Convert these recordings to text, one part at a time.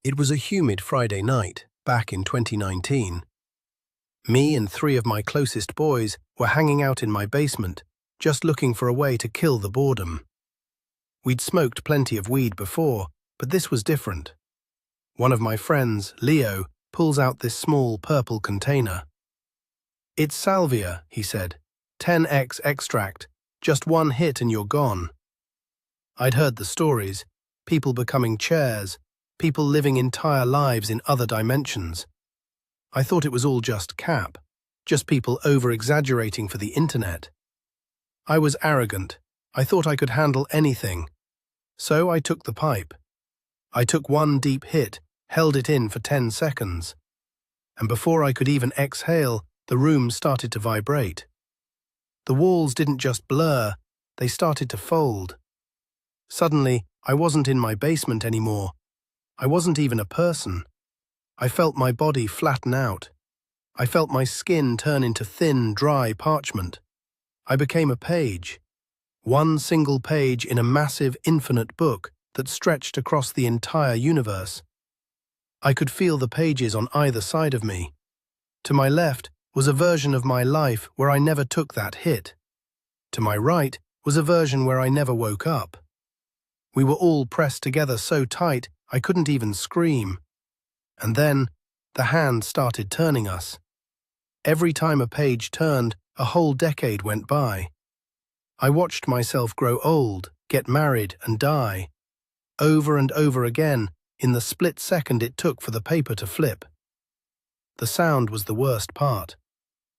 It was a humid Friday night, back in 2019. Me and three of my closest boys were hanging out in my basement, just looking for a way to kill the boredom. We'd smoked plenty of weed before, but this was different. One of my friends, Leo, pulls out this small purple container. "It's Salvia," he said. 10x extract, just one hit and you're gone. I'd heard the stories, people becoming chairs, people living entire lives in other dimensions. I thought it was all just cap, just people over-exaggerating for the internet. I was arrogant. I thought I could handle anything. So I took the pipe. I took one deep hit, held it in for 10 seconds. And before I could even exhale, the room started to vibrate. The walls didn't just blur, they started to fold. Suddenly, I wasn't in my basement anymore. I wasn't even a person. I felt my body flatten out. I felt my skin turn into thin, dry parchment. I became a page. One single page in a massive, infinite book that stretched across the entire universe. I could feel the pages on either side of me. To my left was a version of my life where I never took that hit. To my right was a version where I never woke up. We were all pressed together so tight I couldn't even scream. And then, the hand started turning us. Every time a page turned, a whole decade went by. I watched myself grow old, get married, and die. Over and over again, in the split second it took for the paper to flip. The sound was the worst part.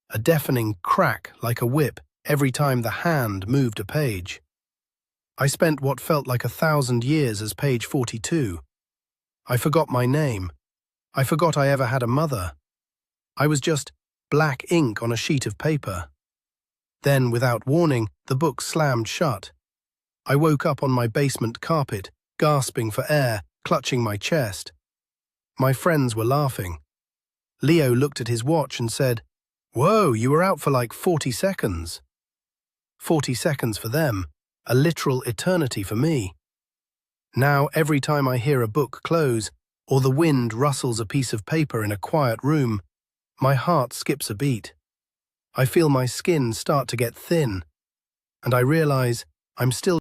A deafening crack like a whip every time the hand moved a page. I spent what felt like 1,000 years as page 42. I forgot my name. I forgot I ever had a mother. I was just black ink on a sheet of paper. Then, without warning, the book slammed shut. I woke up on my basement carpet, gasping for air, clutching my chest. My friends were laughing. Leo looked at his watch and said, "Whoa, you were out for like 40 seconds. 40 seconds for them, a literal eternity for me. Now, every time I hear a book close, or the wind rustles a piece of paper in a quiet room, my heart skips a beat. I feel my skin start to get thin, and I realize I'm still